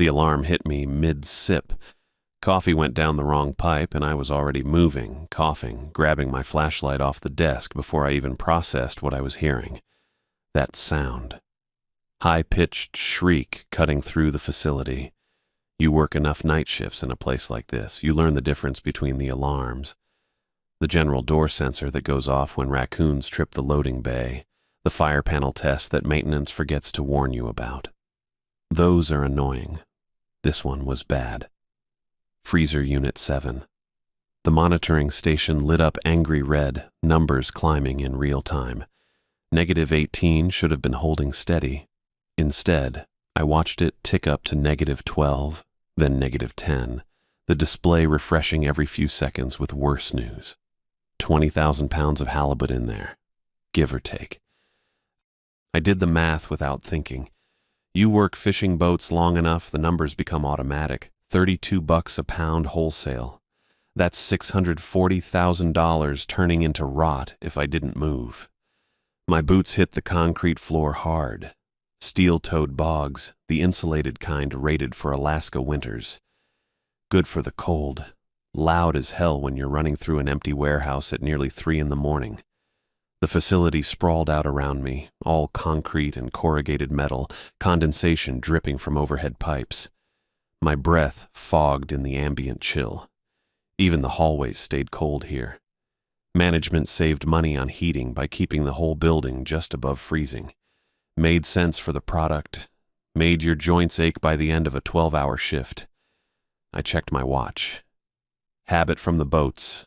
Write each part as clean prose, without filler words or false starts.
The alarm hit me mid-sip. Coffee went down the wrong pipe, and I was already moving, coughing, grabbing my flashlight off the desk before I even processed what I was hearing. That sound. High-pitched shriek cutting through the facility. You work enough night shifts in a place like this, you learn the difference between the alarms. The general door sensor that goes off when raccoons trip the loading bay, the fire panel test that maintenance forgets to warn you about. Those are annoying. This one was bad. Freezer Unit 7. The monitoring station lit up angry red, numbers climbing in real time. -18 should have been holding steady. Instead, I watched it tick up to -12, then -10, the display refreshing every few seconds with worse news. 20,000 pounds of halibut in there, give or take. I did the math without thinking. You work fishing boats long enough, the numbers become automatic. $32 a pound wholesale. That's $640,000 turning into rot if I didn't move. My boots hit the concrete floor hard. Steel-toed bogs, the insulated kind rated for Alaska winters. Good for the cold. Loud as hell when you're running through an empty warehouse at nearly 3 in the morning. The facility sprawled out around me, all concrete and corrugated metal, condensation dripping from overhead pipes. My breath fogged in the ambient chill. Even the hallways stayed cold here. Management saved money on heating by keeping the whole building just above freezing. Made sense for the product. Made your joints ache by the end of a 12-hour shift. I checked my watch. Habit from the boats.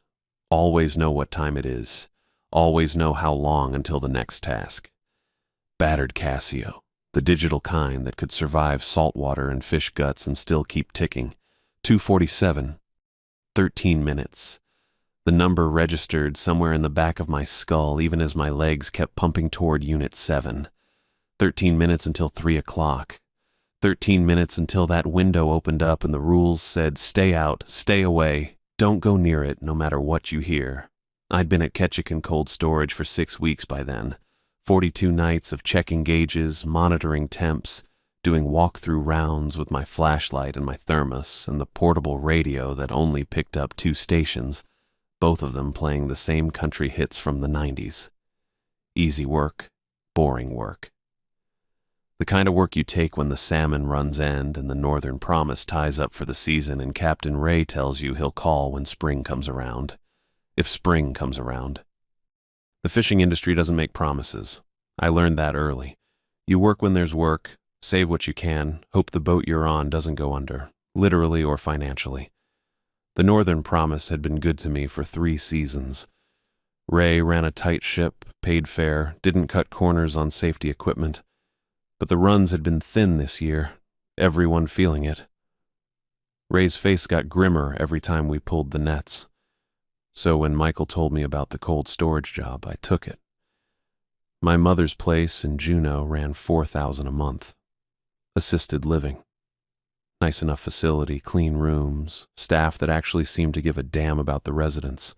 Always know what time it is. Always know how long until the next task. Battered Casio, the digital kind that could survive salt water and fish guts and still keep ticking. 2:47. 13 minutes. The number registered somewhere in the back of my skull even as my legs kept pumping toward Unit 7. 13 minutes until 3 o'clock. 13 minutes until that window opened up and the rules said stay out, stay away, don't go near it no matter what you hear. I'd been at Ketchikan Cold Storage for 6 weeks by then. 42 nights of checking gauges, monitoring temps, doing walk-through rounds with my flashlight and my thermos and the portable radio that only picked up 2 stations, both of them playing the same country hits from the 90s. Easy work, boring work. The kind of work you take when the salmon runs end and the Northern Promise ties up for the season and Captain Ray tells you he'll call when spring comes around. If spring comes around. The fishing industry doesn't make promises. I learned that early. You work when there's work, save what you can, hope the boat you're on doesn't go under, literally or financially. The Northern Promise had been good to me for 3 seasons. Ray ran a tight ship, paid fair, didn't cut corners on safety equipment. But the runs had been thin this year, everyone feeling it. Ray's face got grimmer every time we pulled the nets. So when Michael told me about the cold storage job, I took it. My mother's place in Juneau ran $4,000 a month. Assisted living. Nice enough facility, clean rooms, staff that actually seemed to give a damn about the residents.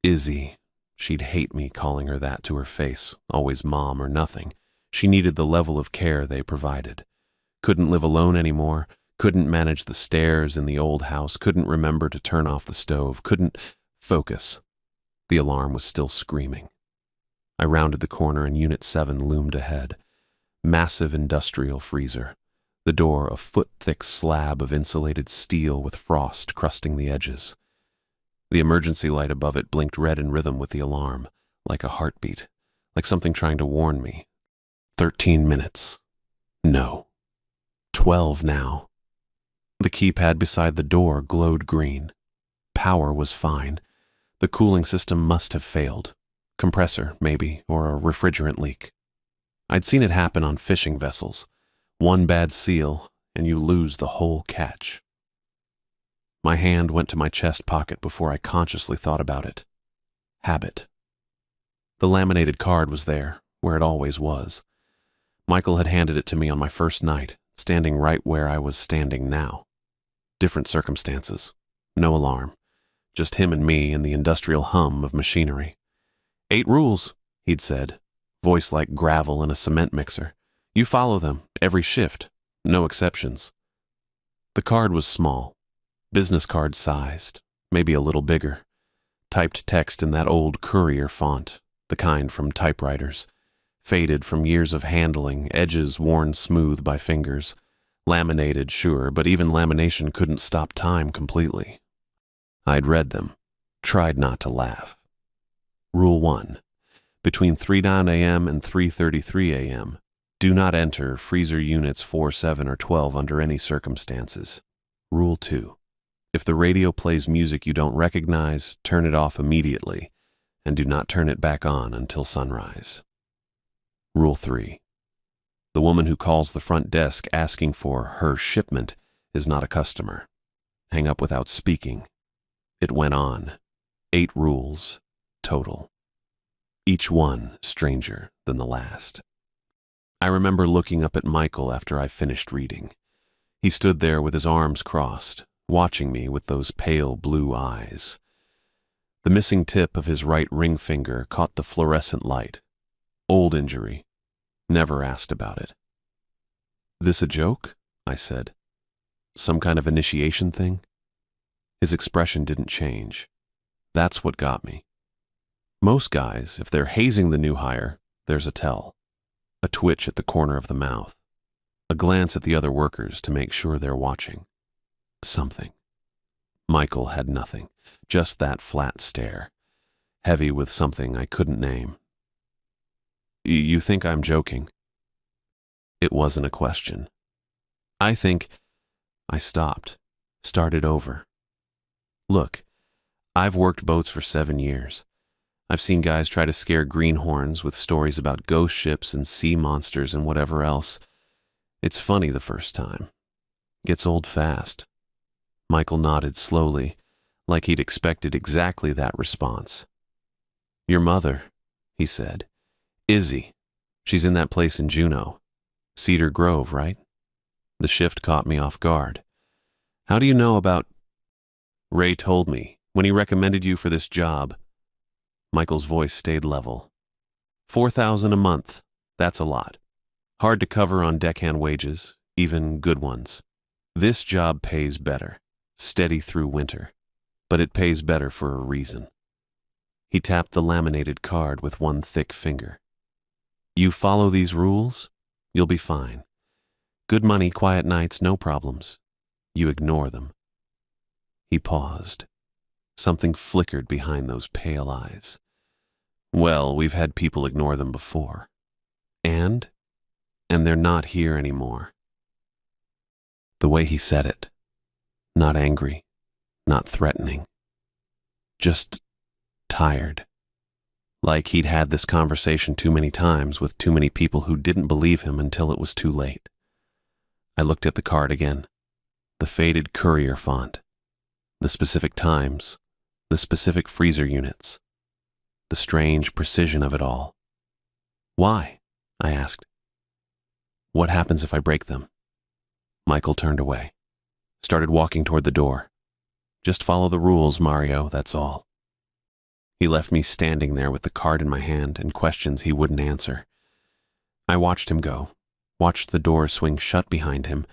Izzy, she'd hate me calling her that to her face, always mom or nothing. She needed the level of care they provided. Couldn't live alone anymore, couldn't manage the stairs in the old house, couldn't remember to turn off the stove, couldn't focus. The alarm was still screaming. I rounded the corner and Unit 7 loomed ahead. Massive industrial freezer. The door a foot-thick slab of insulated steel with frost crusting the edges. The emergency light above it blinked red in rhythm with the alarm, like a heartbeat, like something trying to warn me. 13 minutes. No. 12 now. The keypad beside the door glowed green. Power was fine. The cooling system must have failed. Compressor, maybe, or a refrigerant leak. I'd seen it happen on fishing vessels. One bad seal, and you lose the whole catch. My hand went to my chest pocket before I consciously thought about it. Habit. The laminated card was there, where it always was. Michael had handed it to me on my first night, standing right where I was standing now. Different circumstances. No alarm. Just him and me and the industrial hum of machinery. 8 rules, he'd said, voice like gravel in a cement mixer. You follow them, every shift. No exceptions. The card was small, business card sized, maybe a little bigger. Typed text in that old courier font, the kind from typewriters, faded from years of handling, edges worn smooth by fingers. Laminated, sure, but even lamination couldn't stop time completely. I'd read them, tried not to laugh. Rule 1. Between 3:09 a.m. and 3:33 a.m., do not enter freezer units 4, 7, or 12 under any circumstances. Rule 2. If the radio plays music you don't recognize, turn it off immediately, and do not turn it back on until sunrise. Rule 3. The woman who calls the front desk asking for her shipment is not a customer. Hang up without speaking. It went on. 8 rules, total. Each one stranger than the last. I remember looking up at Michael after I finished reading. He stood there with his arms crossed, watching me with those pale blue eyes. The missing tip of his right ring finger caught the fluorescent light. Old injury. Never asked about it. "This a joke?" I said. "Some kind of initiation thing?" His expression didn't change. That's what got me. Most guys, if they're hazing the new hire, there's a tell. A twitch at the corner of the mouth. A glance at the other workers to make sure they're watching. Something. Michael had nothing, just that flat stare, heavy with something I couldn't name. "You think I'm joking?" It wasn't a question. I stopped, started over. Look, I've worked boats for 7 years. I've seen guys try to scare greenhorns with stories about ghost ships and sea monsters and whatever else. It's funny the first time. Gets old fast. Michael nodded slowly, like he'd expected exactly that response. "Your mother," he said. "Izzy. She's in that place in Juneau. Cedar Grove, right?" The shift caught me off guard. "How do you know about—" "Ray told me, when he recommended you for this job." Michael's voice stayed level. $4,000 a month. That's a lot. Hard to cover on deckhand wages, even good ones. This job pays better, steady through winter, but it pays better for a reason. He tapped the laminated card with one thick finger. "You follow these rules, you'll be fine. Good money, quiet nights, no problems. You ignore them." He paused. Something flickered behind those pale eyes. "Well, we've had people ignore them before. And they're not here anymore." The way he said it, not angry, not threatening, just tired. Like he'd had this conversation too many times with too many people who didn't believe him until it was too late. I looked at the card again, the faded courier font, the specific times, the specific freezer units, the strange precision of it all. "Why?" I asked. "What happens if I break them?" Michael turned away, started walking toward the door. "Just follow the rules, Mario, that's all." He left me standing there with the card in my hand and questions he wouldn't answer. I watched him go, watched the door swing shut behind him,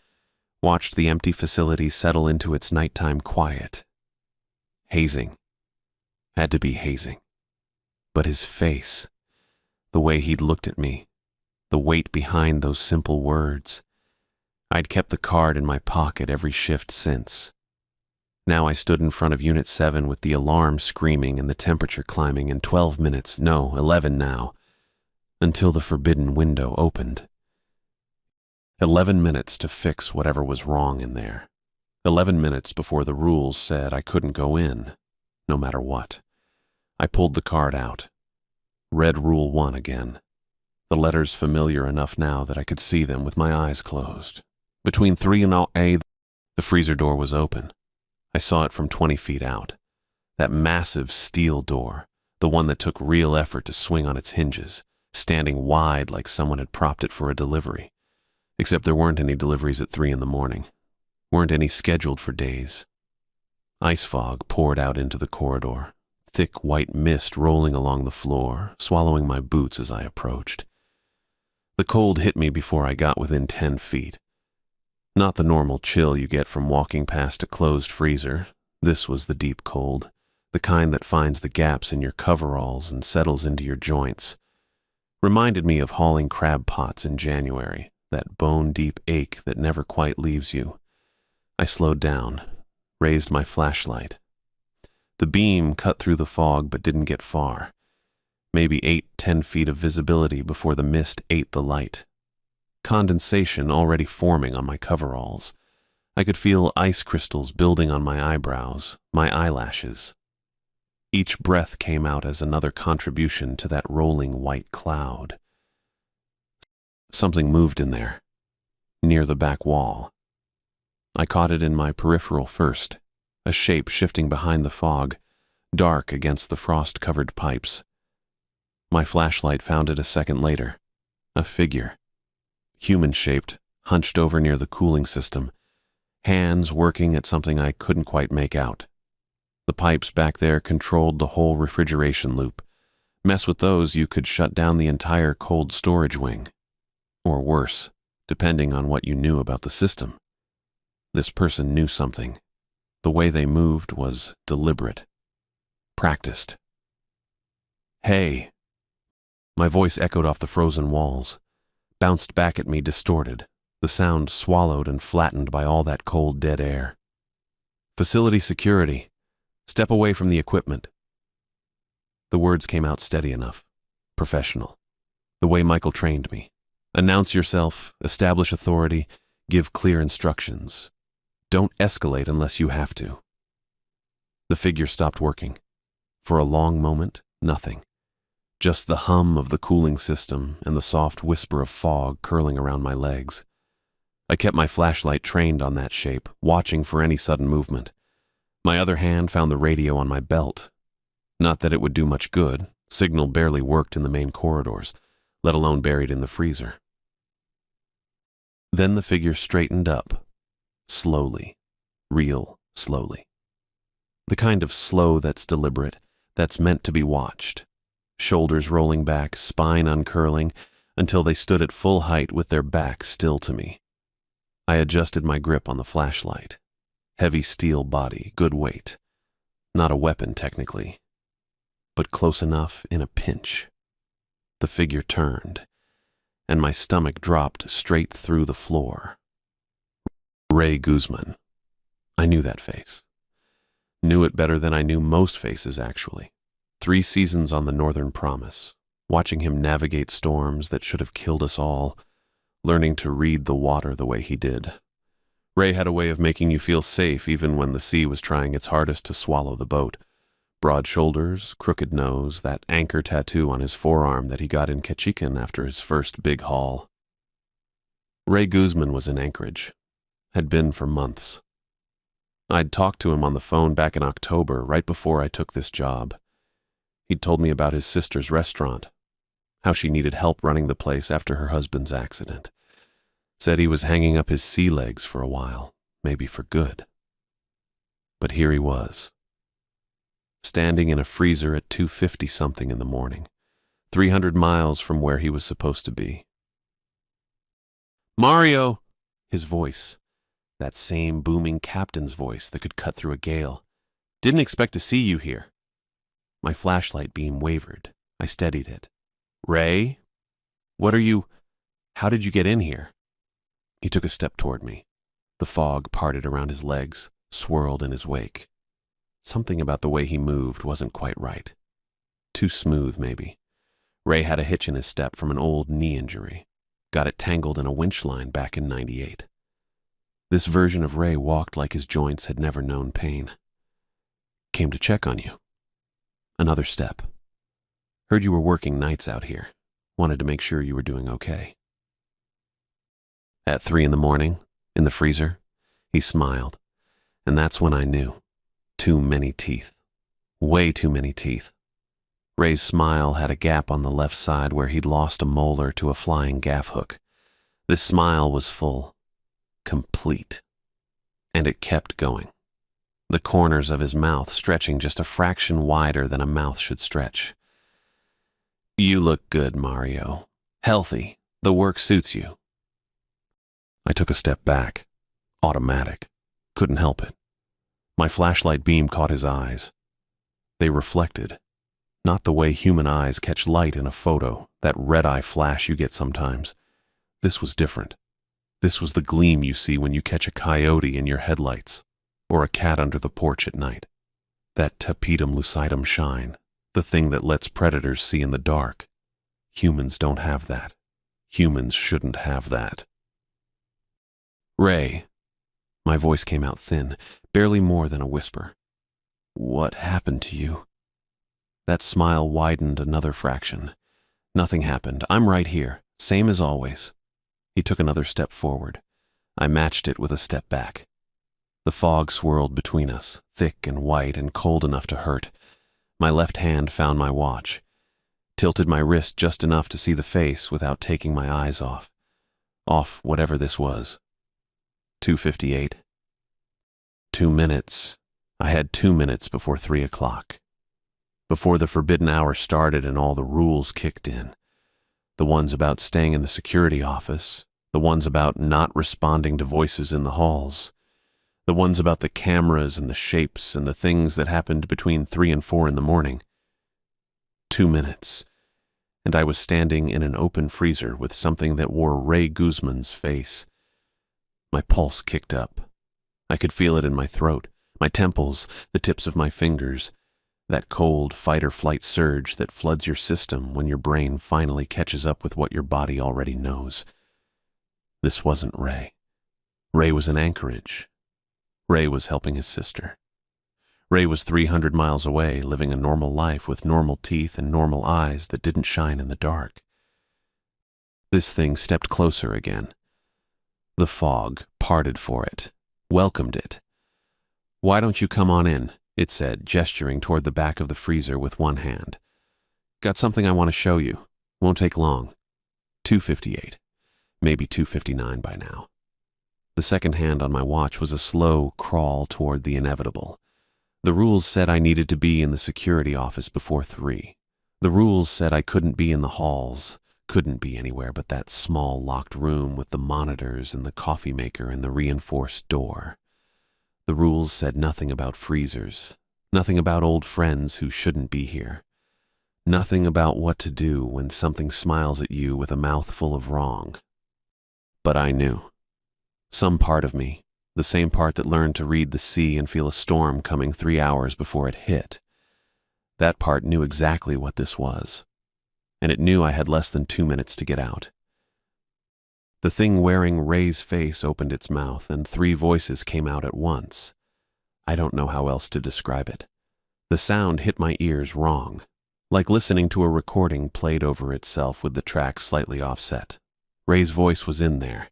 watched the empty facility settle into its nighttime quiet. Hazing. Had to be hazing. But his face, the way he'd looked at me, the weight behind those simple words. I'd kept the card in my pocket every shift since. Now I stood in front of Unit 7 with the alarm screaming and the temperature climbing in 12 minutes, no, 11 now, until the forbidden window opened. 11 minutes to fix whatever was wrong in there. 11 minutes before the rules said I couldn't go in, no matter what. I pulled the card out. Read Rule 1 again. The letters familiar enough now that I could see them with my eyes closed. Between 3 and 8, the freezer door was open. I saw it from 20 feet out. That massive steel door, the one that took real effort to swing on its hinges, standing wide like someone had propped it for a delivery. Except there weren't any deliveries at 3 in the morning. Weren't any scheduled for days. Ice fog poured out into the corridor, thick white mist rolling along the floor, swallowing my boots as I approached. The cold hit me before I got within 10 feet. Not the normal chill you get from walking past a closed freezer. This was the deep cold, the kind that finds the gaps in your coveralls and settles into your joints. Reminded me of hauling crab pots in January, that bone-deep ache that never quite leaves you. I slowed down, raised my flashlight. The beam cut through the fog but didn't get far. Maybe 8-10 feet of visibility before the mist ate the light. Condensation already forming on my coveralls. I could feel ice crystals building on my eyebrows, my eyelashes. Each breath came out as another contribution to that rolling white cloud. Something moved in there, near the back wall. I caught it in my peripheral first, a shape shifting behind the fog, dark against the frost-covered pipes. My flashlight found it a second later, a figure. Human-shaped, hunched over near the cooling system, hands working at something I couldn't quite make out. The pipes back there controlled the whole refrigeration loop. Mess with those, you could shut down the entire cold storage wing. Or worse, depending on what you knew about the system. This person knew something. The way they moved was deliberate. Practiced. "Hey!" My voice echoed off the frozen walls, bounced back at me distorted, the sound swallowed and flattened by all that cold dead air. "Facility security. Step away from the equipment." The words came out steady enough, professional, the way Michael trained me. Announce yourself, establish authority, give clear instructions. Don't escalate unless you have to. The figure stopped working. For a long moment, nothing. Just the hum of the cooling system and the soft whisper of fog curling around my legs. I kept my flashlight trained on that shape, watching for any sudden movement. My other hand found the radio on my belt. Not that it would do much good. Signal barely worked in the main corridors, let alone buried in the freezer. Then the figure straightened up. Slowly. Real slowly. The kind of slow that's deliberate, that's meant to be watched. Shoulders rolling back, spine uncurling, until they stood at full height with their backs still to me. I adjusted my grip on the flashlight. Heavy steel body, good weight. Not a weapon, technically, but close enough in a pinch. The figure turned, and my stomach dropped straight through the floor. Ray Guzman. I knew that face. Knew it better than I knew most faces, actually. 3 seasons on the Northern Promise, watching him navigate storms that should have killed us all, learning to read the water the way he did. Ray had a way of making you feel safe even when the sea was trying its hardest to swallow the boat. Broad shoulders, crooked nose, that anchor tattoo on his forearm that he got in Ketchikan after his first big haul. Ray Guzman was in Anchorage. Had been for months. I'd talked to him on the phone back in October, right before I took this job. He'd told me about his sister's restaurant, how she needed help running the place after her husband's accident. Said he was hanging up his sea legs for a while, maybe for good. But here he was, standing in a freezer at 2:50-something in the morning, 300 miles from where he was supposed to be. "Mario!" His voice, that same booming captain's voice that could cut through a gale. "Didn't expect to see you here." My flashlight beam wavered. I steadied it. "Ray? How did you get in here?" He took a step toward me. The fog parted around his legs, swirled in his wake. Something about the way he moved wasn't quite right. Too smooth, maybe. Ray had a hitch in his step from an old knee injury. Got it tangled in a winch line back in '98. This version of Ray walked like his joints had never known pain. "Came to check on you." Another step. "Heard you were working nights out here. Wanted to make sure you were doing okay." At 3 in the morning, in the freezer, he smiled, and that's when I knew. Too many teeth. Way too many teeth. Ray's smile had a gap on the left side where he'd lost a molar to a flying gaff hook. This smile was full. Complete. And it kept going. The corners of his mouth stretching just a fraction wider than a mouth should stretch. "You look good, Mario. Healthy. The work suits you." I took a step back, Automatic. Couldn't help it. My flashlight beam caught his eyes. They reflected. Not the way human eyes catch light in a photo, that red-eye flash you get sometimes. This was different. This was the gleam you see when you catch a coyote in your headlights, or a cat under the porch at night. That tapetum lucidum shine, the thing that lets predators see in the dark. Humans don't have that. Humans shouldn't have that. Ray. My voice came out thin, barely more than a whisper. What happened to you? That smile widened another fraction. Nothing happened. I'm right here, same as always. He took another step forward. I matched it with a step back. The fog swirled between us, thick and white and cold enough to hurt. My left hand found my watch, tilted my wrist just enough to see the face without taking my eyes off. Off whatever this was. 2:58. 2 minutes. I had 2 minutes before 3 o'clock. Before the forbidden hour started and all the rules kicked in. The ones about staying in the security office, the ones about not responding to voices in the halls, the ones about the cameras and the shapes and the things that happened between 3 and 4 in the morning. 2 minutes, and I was standing in an open freezer with something that wore Ray Guzman's face. My pulse kicked up. I could feel it in my throat, my temples, the tips of my fingers, that cold fight-or-flight surge that floods your system when your brain finally catches up with what your body already knows. This wasn't Ray. Ray was in Anchorage. Ray was helping his sister. Ray was 300 miles away, living a normal life with normal teeth and normal eyes that didn't shine in the dark. This thing stepped closer again. The fog parted for it, welcomed it. "Why don't you come on in?" it said, gesturing toward the back of the freezer with one hand. "Got something I want to show you. Won't take long." 2:58, maybe 2:59 by now. The second hand on my watch was a slow crawl toward the inevitable. The rules said I needed to be in the security office before 3. The rules said I couldn't be in the halls, couldn't be anywhere but that small locked room with the monitors and the coffee maker and the reinforced door. The rules said nothing about freezers, nothing about old friends who shouldn't be here, nothing about what to do when something smiles at you with a mouthful of wrong. But I knew. Some part of me, the same part that learned to read the sea and feel a storm coming 3 hours before it hit, that part knew exactly what this was, and it knew I had less than 2 minutes to get out. The thing wearing Ray's face opened its mouth, and 3 voices came out at once. I don't know how else to describe it. The sound hit my ears wrong, like listening to a recording played over itself with the track slightly offset. Ray's voice was in there,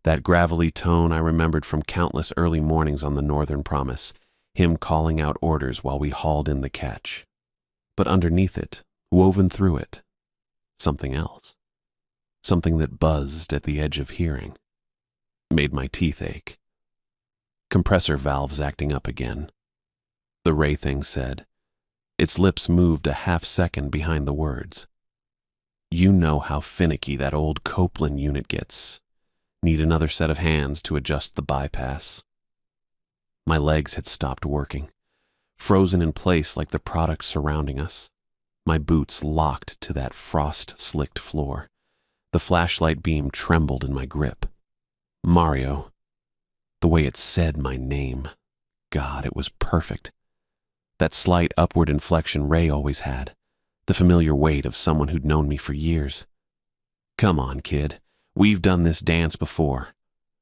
that gravelly tone I remembered from countless early mornings on the Northern Promise, him calling out orders while we hauled in the catch. But underneath it, woven through it, something else. Something that buzzed at the edge of hearing. Made my teeth ache. Compressor valves acting up again. The Ray thing said. Its lips moved a half-second behind the words. "You know how finicky that old Copeland unit gets. Need another set of hands to adjust the bypass." My legs had stopped working, frozen in place like the products surrounding us. My boots locked to that frost-slicked floor. The flashlight beam trembled in my grip. Mario. The way it said my name. God, it was perfect. That slight upward inflection Ray always had. The familiar weight of someone who'd known me for years. "Come on, kid. We've done this dance before.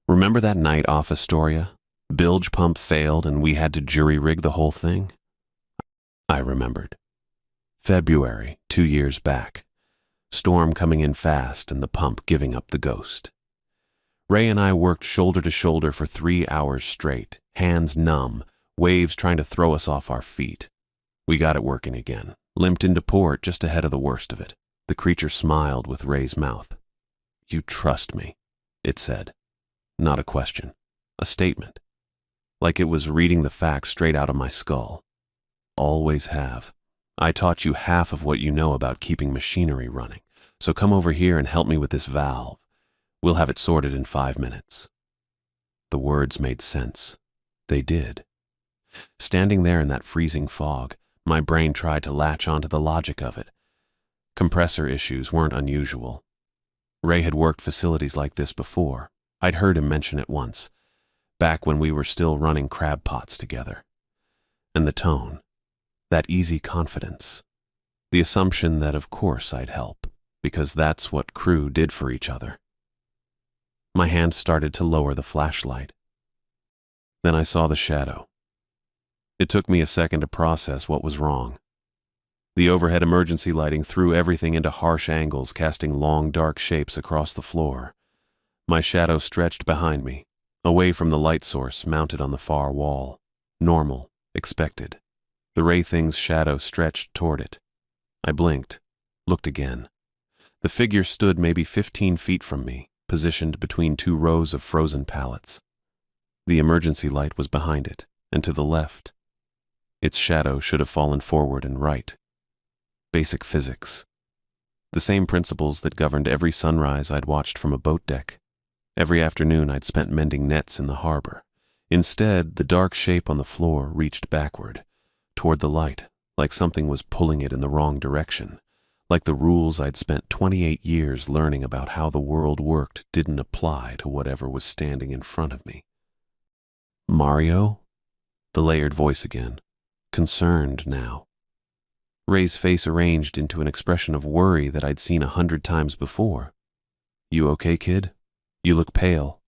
Remember that night off Astoria? Bilge pump failed and we had to jury-rig the whole thing?" I remembered. February, 2 years back. Storm coming in fast and the pump giving up the ghost. Ray and I worked shoulder to shoulder for 3 hours straight, hands numb, waves trying to throw us off our feet. We got it working again, limped into port just ahead of the worst of it. The creature smiled with Ray's mouth. "You trust me," it said. Not a question, a statement. Like it was reading the facts straight out of my skull. "Always have. I taught you half of what you know about keeping machinery running, so come over here and help me with this valve. We'll have it sorted in 5 minutes." The words made sense. They did. Standing there in that freezing fog, my brain tried to latch onto the logic of it. Compressor issues weren't unusual. Ray had worked facilities like this before. I'd heard him mention it once, back when we were still running crab pots together. And the tone, that easy confidence, the assumption that of course I'd help, because that's what crew did for each other. My hand started to lower the flashlight. Then I saw the shadow. It took me a second to process what was wrong. The overhead emergency lighting threw everything into harsh angles, casting long, dark shapes across the floor. My shadow stretched behind me, away from the light source mounted on the far wall. Normal, expected. The Ray Thing's shadow stretched toward it. I blinked, looked again. The figure stood maybe 15 feet from me, positioned between two rows of frozen pallets. The emergency light was behind it, and to the left. Its shadow should have fallen forward and right. Basic physics. The same principles that governed every sunrise I'd watched from a boat deck. Every afternoon I'd spent mending nets in the harbor. Instead, the dark shape on the floor reached backward, toward the light, like something was pulling it in the wrong direction, like the rules I'd spent 28 years learning about how the world worked didn't apply to whatever was standing in front of me. Mario? The layered voice again. Concerned now. Ray's face arranged into an expression of worry that I'd seen 100 times before. You okay, kid? You look pale.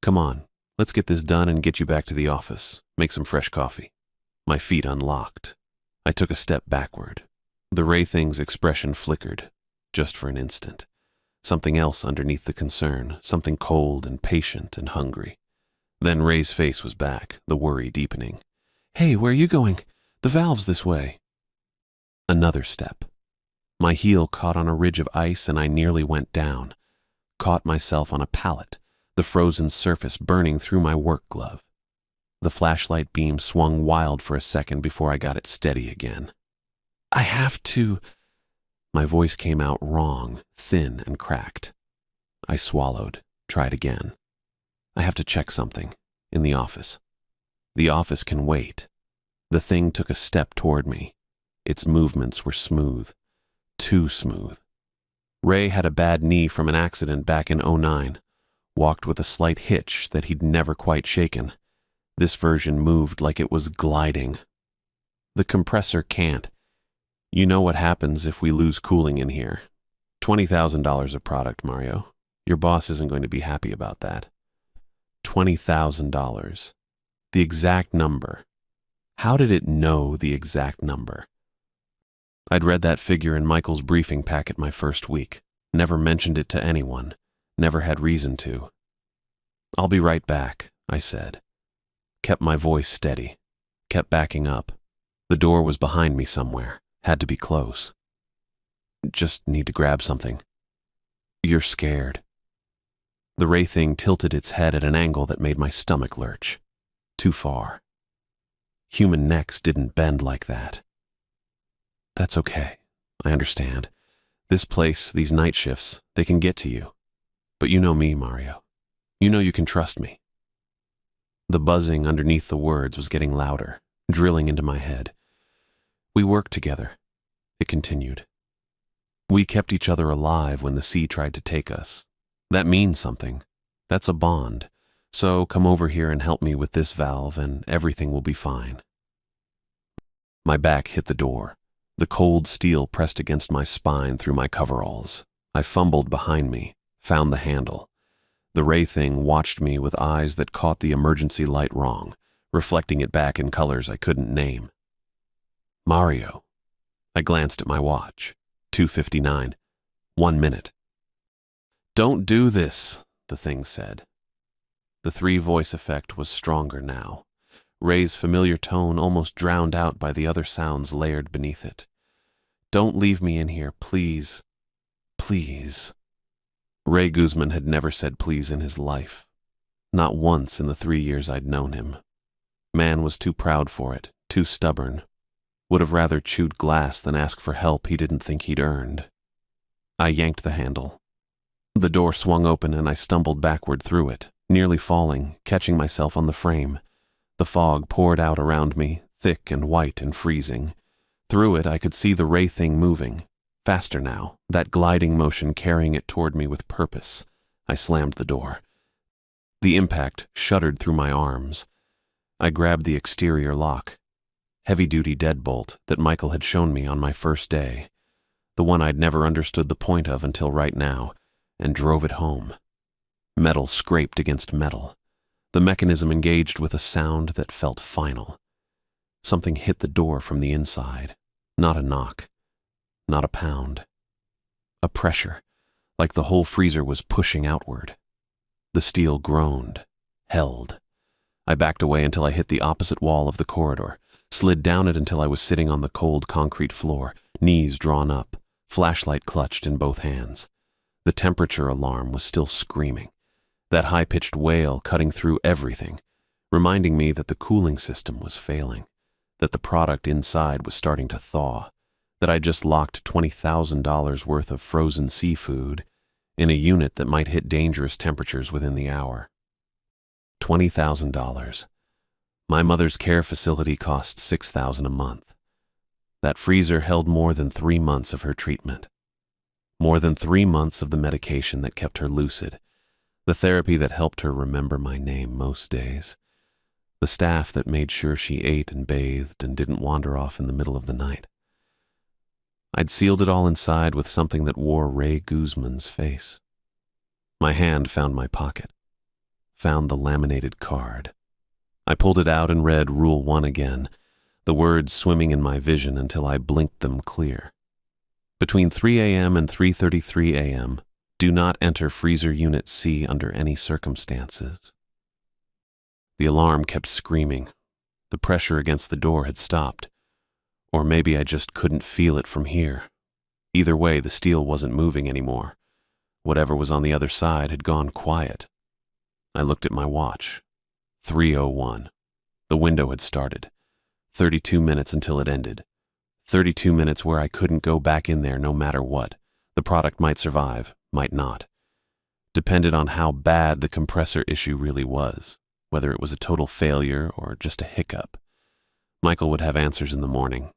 Come on, let's get this done and get you back to the office. Make some fresh coffee. My feet unlocked. I took a step backward. The Ray Thing's expression flickered, just for an instant. Something else underneath the concern, something cold and patient and hungry. Then Ray's face was back, the worry deepening. Hey, where are you going? The valve's this way. Another step. My heel caught on a ridge of ice and I nearly went down. Caught myself on a pallet, the frozen surface burning through my work glove. The flashlight beam swung wild for a second before I got it steady again. I have to... My voice came out wrong, thin and cracked. I swallowed, tried again. I have to check something, in the office. The office can wait. The thing took a step toward me. Its movements were smooth. Too smooth. Ray had a bad knee from an accident back in '09. Walked with a slight hitch that he'd never quite shaken. This version moved like it was gliding. The compressor can't. You know what happens if we lose cooling in here. $20,000 a product, Mario. Your boss isn't going to be happy about that. $20,000. The exact number. How did it know the exact number? I'd read that figure in Michael's briefing packet my first week. Never mentioned it to anyone. Never had reason to. I'll be right back, I said. Kept my voice steady. Kept backing up. The door was behind me somewhere. Had to be close. Just need to grab something. You're scared. The Ray Thing tilted its head at an angle that made my stomach lurch. Too far. Human necks didn't bend like that. That's okay. I understand. This place, these night shifts, they can get to you. But you know me, Mario. You know you can trust me. The buzzing underneath the words was getting louder, drilling into my head. We worked together, it continued. We kept each other alive when the sea tried to take us. That means something. That's a bond. So come over here and help me with this valve and everything will be fine. My back hit the door. The cold steel pressed against my spine through my coveralls. I fumbled behind me, found the handle. The Ray Thing watched me with eyes that caught the emergency light wrong, reflecting it back in colors I couldn't name. Mario. I glanced at my watch. 2:59. 1 minute. Don't do this, the thing said. The three-voice effect was stronger now. Ray's familiar tone almost drowned out by the other sounds layered beneath it. Don't leave me in here, please. Please. Ray Guzman had never said please in his life. Not once in the 3 years I'd known him. Man was too proud for it, too stubborn. Would have rather chewed glass than ask for help he didn't think he'd earned. I yanked the handle. The door swung open and I stumbled backward through it, nearly falling, catching myself on the frame. The fog poured out around me, thick and white and freezing. Through it, I could see the ray thing moving. Faster now, that gliding motion carrying it toward me with purpose. I slammed the door. The impact shuddered through my arms. I grabbed the exterior lock. Heavy-duty deadbolt that Michael had shown me on my first day. The one I'd never understood the point of until right now, and drove it home. Metal scraped against metal. The mechanism engaged with a sound that felt final. Something hit the door from the inside. Not a knock. Not a pound. A pressure, like the whole freezer was pushing outward. The steel groaned, held. I backed away until I hit the opposite wall of the corridor, slid down it until I was sitting on the cold concrete floor, knees drawn up, flashlight clutched in both hands. The temperature alarm was still screaming, that high-pitched wail cutting through everything, reminding me that the cooling system was failing, that the product inside was starting to thaw, that I'd just locked $20,000 worth of frozen seafood in a unit that might hit dangerous temperatures within the hour. $20,000. My mother's care facility cost $6,000 a month. That freezer held more than 3 months of her treatment. More than 3 months of the medication that kept her lucid, the therapy that helped her remember my name most days, the staff that made sure she ate and bathed and didn't wander off in the middle of the night. I'd sealed it all inside with something that wore Ray Guzman's face. My hand found my pocket, found the laminated card. I pulled it out and read Rule 1 again, the words swimming in my vision until I blinked them clear. Between 3 a.m. and 3:33 a.m., do not enter freezer unit C under any circumstances. The alarm kept screaming. The pressure against the door had stopped. Or maybe I just couldn't feel it from here. Either way, the steel wasn't moving anymore. Whatever was on the other side had gone quiet. I looked at my watch. 3:01. The window had started. 32 minutes until it ended. 32 minutes where I couldn't go back in there no matter what. The product might survive, might not. Depended on how bad the compressor issue really was, whether it was a total failure or just a hiccup. Michael would have answers in the morning.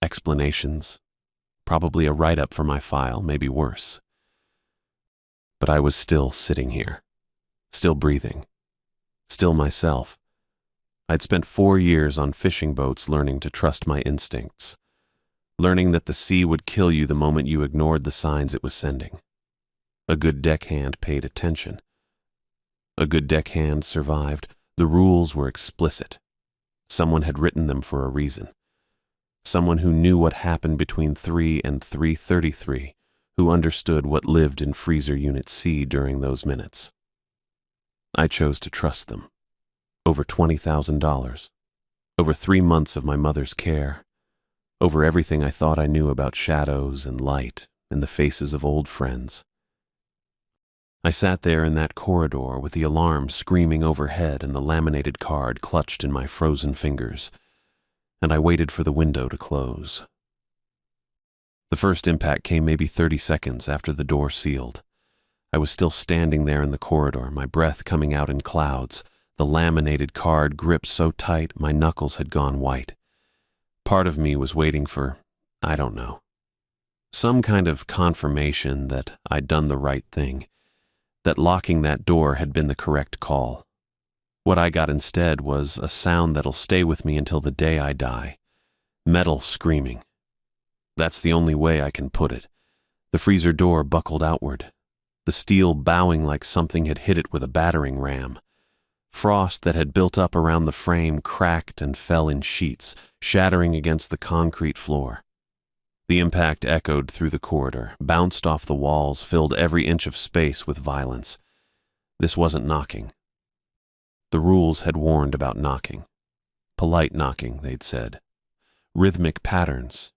Explanations. Probably a write-up for my file, maybe worse. But I was still sitting here. Still breathing. Still myself. I'd spent 4 years on fishing boats learning to trust my instincts. Learning that the sea would kill you the moment you ignored the signs it was sending. A good deckhand paid attention. A good deckhand survived. The rules were explicit. Someone had written them for a reason. Someone who knew what happened between 3 and 3:33, who understood what lived in freezer unit C during those minutes. I chose to trust them. Over $20,000. Over 3 months of my mother's care. Over everything I thought I knew about shadows and light and the faces of old friends. I sat there in that corridor with the alarm screaming overhead and the laminated card clutched in my frozen fingers, and I waited for the window to close. The first impact came maybe 30 seconds after the door sealed. I was still standing there in the corridor, my breath coming out in clouds, the laminated card gripped so tight my knuckles had gone white. Part of me was waiting for, I don't know, some kind of confirmation that I'd done the right thing, that locking that door had been the correct call. What I got instead was a sound that'll stay with me until the day I die. Metal screaming. That's the only way I can put it. The freezer door buckled outward, the steel bowing like something had hit it with a battering ram. Frost that had built up around the frame cracked and fell in sheets, shattering against the concrete floor. The impact echoed through the corridor, bounced off the walls, filled every inch of space with violence. This wasn't knocking. The rules had warned about knocking. Polite knocking, they'd said. Rhythmic patterns.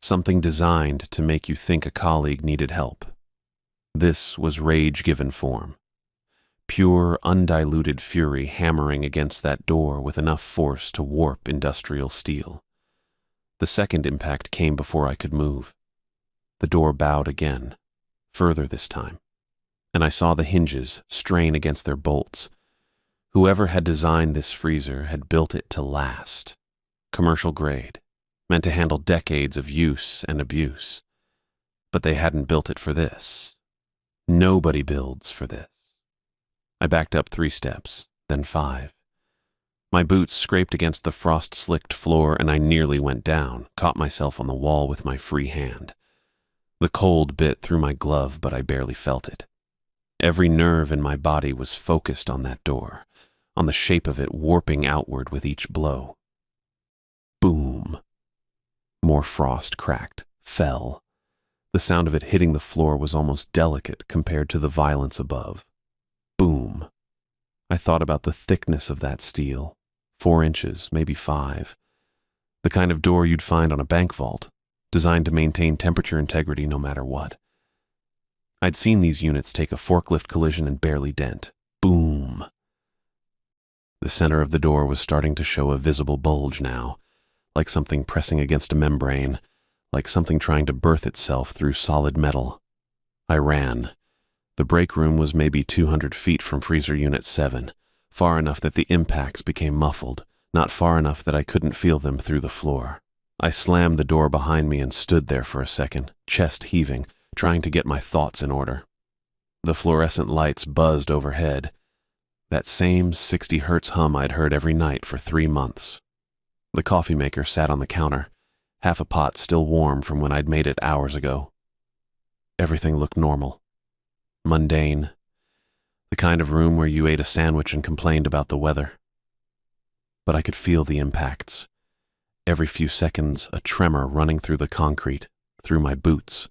Something designed to make you think a colleague needed help. This was rage given form. Pure, undiluted fury hammering against that door with enough force to warp industrial steel. The second impact came before I could move. The door bowed again, further this time, and I saw the hinges strain against their bolts, Whoever had designed this freezer had built it to last. Commercial grade, meant to handle decades of use and abuse. But they hadn't built it for this. Nobody builds for this. I backed up 3 steps, then 5. My boots scraped against the frost-slicked floor and I nearly went down, caught myself on the wall with my free hand. The cold bit through my glove, but I barely felt it. Every nerve in my body was focused on that door, on the shape of it warping outward with each blow. Boom. More frost cracked, fell. The sound of it hitting the floor was almost delicate compared to the violence above. Boom. I thought about the thickness of that steel. 4 inches, maybe 5. The kind of door you'd find on a bank vault, designed to maintain temperature integrity no matter what. I'd seen these units take a forklift collision and barely dent. Boom. The center of the door was starting to show a visible bulge now, like something pressing against a membrane, like something trying to birth itself through solid metal. I ran. The break room was maybe 200 feet from Freezer Unit 7, far enough that the impacts became muffled, not far enough that I couldn't feel them through the floor. I slammed the door behind me and stood there for a second, chest heaving, trying to get my thoughts in order. The fluorescent lights buzzed overhead. That same 60 hertz hum I'd heard every night for 3 months. The coffee maker sat on the counter, half a pot still warm from when I'd made it hours ago. Everything looked normal. Mundane. The kind of room where you ate a sandwich and complained about the weather. But I could feel the impacts. Every few seconds, a tremor running through the concrete, through my boots,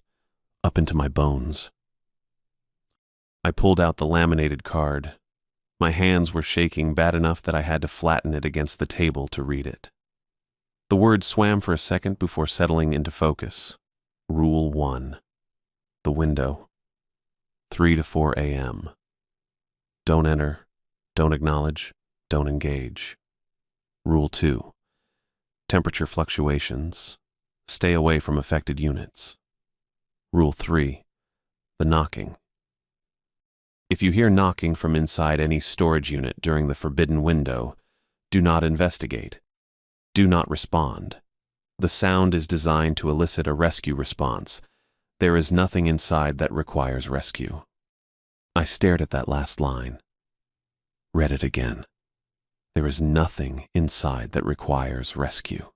up into my bones. I pulled out the laminated card. My hands were shaking bad enough that I had to flatten it against the table to read it. The words swam for a second before settling into focus. Rule 1. The window. 3 to 4 a.m. Don't enter, don't acknowledge, don't engage. Rule 2. Temperature fluctuations. Stay away from affected units. Rule 3. The knocking. If you hear knocking from inside any storage unit during the forbidden window, do not investigate. Do not respond. The sound is designed to elicit a rescue response. There is nothing inside that requires rescue. I stared at that last line. Read it again. There is nothing inside that requires rescue.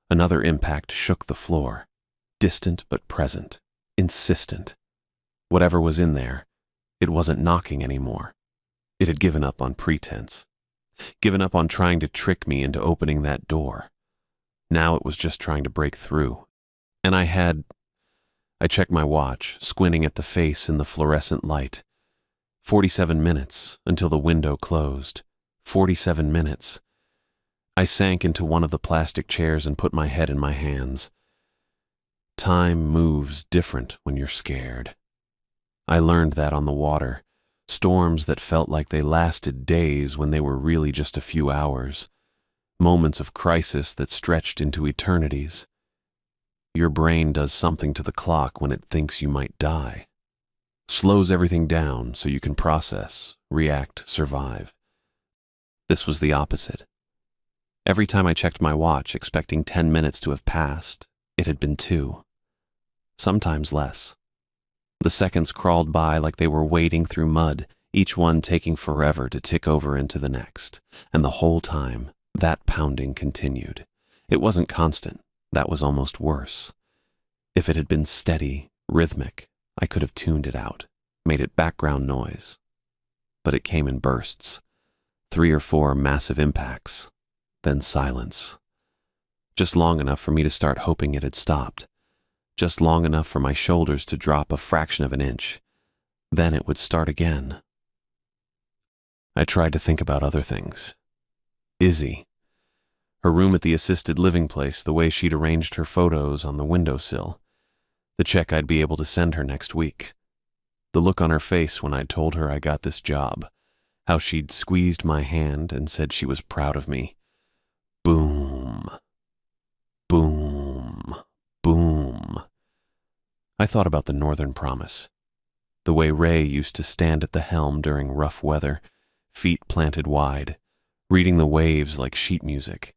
Another impact shook the floor. Distant but present. Insistent. Whatever was in there, it wasn't knocking anymore. It had given up on pretense. Given up on trying to trick me into opening that door. Now it was just trying to break through. And I checked my watch, squinting at the face in the fluorescent light. 47 minutes until the window closed. 47 minutes. I sank into one of the plastic chairs and put my head in my hands. Time moves different when you're scared. I learned that on the water. Storms that felt like they lasted days when they were really just a few hours. Moments of crisis that stretched into eternities. Your brain does something to the clock when it thinks you might die. Slows everything down so you can process, react, survive. This was the opposite. Every time I checked my watch, expecting 10 minutes to have passed, it had been 2. Sometimes less. The seconds crawled by like they were wading through mud, each one taking forever to tick over into the next. And the whole time, that pounding continued. It wasn't constant. That was almost worse. If it had been steady, rhythmic, I could have tuned it out, made it background noise. But it came in bursts. 3 or 4 massive impacts. Then silence. Just long enough for me to start hoping it had stopped. Just long enough for my shoulders to drop a fraction of an inch. Then it would start again. I tried to think about other things. Izzy. Her room at the assisted living place, the way she'd arranged her photos on the windowsill. The check I'd be able to send her next week. The look on her face when I'd told her I got this job. How she'd squeezed my hand and said she was proud of me. Boom. Boom. Boom. I thought about the Northern Promise. The way Ray used to stand at the helm during rough weather, feet planted wide, reading the waves like sheet music.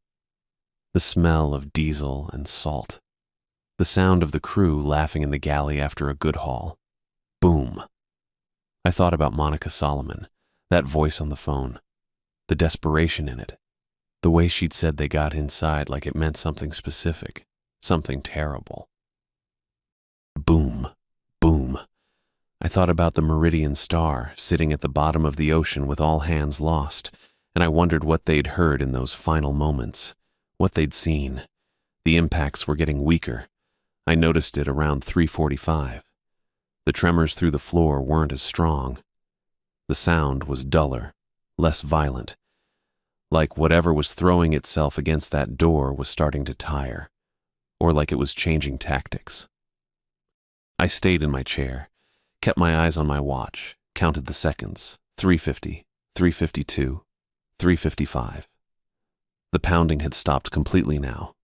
The smell of diesel and salt. The sound of the crew laughing in the galley after a good haul. Boom. I thought about Monica Solomon, that voice on the phone, the desperation in it, the way she'd said they got inside like it meant something specific, something terrible. Boom, boom. I thought about the Meridian Star sitting at the bottom of the ocean with all hands lost, and I wondered what they'd heard in those final moments, what they'd seen. The impacts were getting weaker. I noticed it around 3:45. The tremors through the floor weren't as strong. The sound was duller, less violent, like whatever was throwing itself against that door was starting to tire, or like it was changing tactics. I stayed in my chair, kept my eyes on my watch, counted the seconds, 3:50, 3:52, 3:55. The pounding had stopped completely now.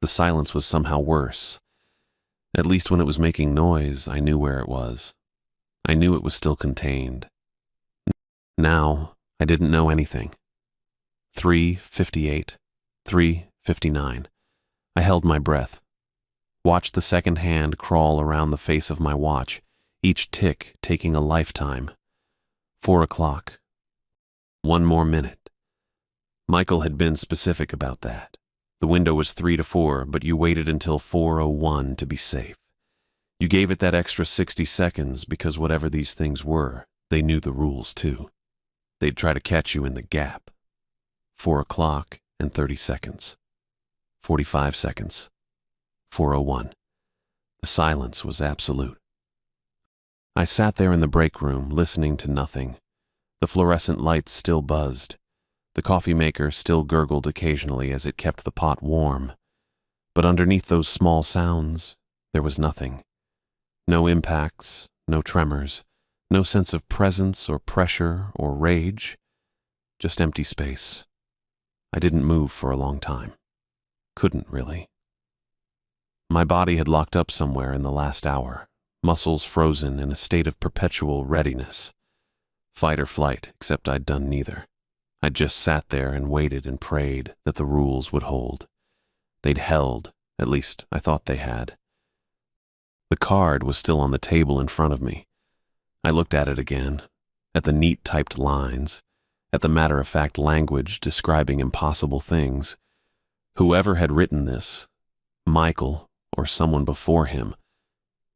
The silence was somehow worse. At least when it was making noise, I knew where it was. I knew it was still contained. Now, I didn't know anything. 3:58, 3:59. I held my breath. Watched the second hand crawl around the face of my watch, each tick taking a lifetime. 4 o'clock. 1 more minute. Michael had been specific about that. The window was 3 to 4, but you waited until 4:01 to be safe. You gave it that extra 60 seconds because whatever these things were, they knew the rules too. They'd try to catch you in the gap. 4 o'clock and 30 seconds. 45 seconds. 4:01. The silence was absolute. I sat there in the break room, listening to nothing. The fluorescent lights still buzzed. The coffee maker still gurgled occasionally as it kept the pot warm. But underneath those small sounds, there was nothing. No impacts, no tremors, no sense of presence or pressure or rage. Just empty space. I didn't move for a long time. Couldn't really. My body had locked up somewhere in the last hour, muscles frozen in a state of perpetual readiness. Fight or flight, except I'd done neither. I'd just sat there and waited and prayed that the rules would hold. They'd held, at least I thought they had. The card was still on the table in front of me. I looked at it again, at the neat typed lines, at the matter-of-fact language describing impossible things. Whoever had written this, Michael or someone before him,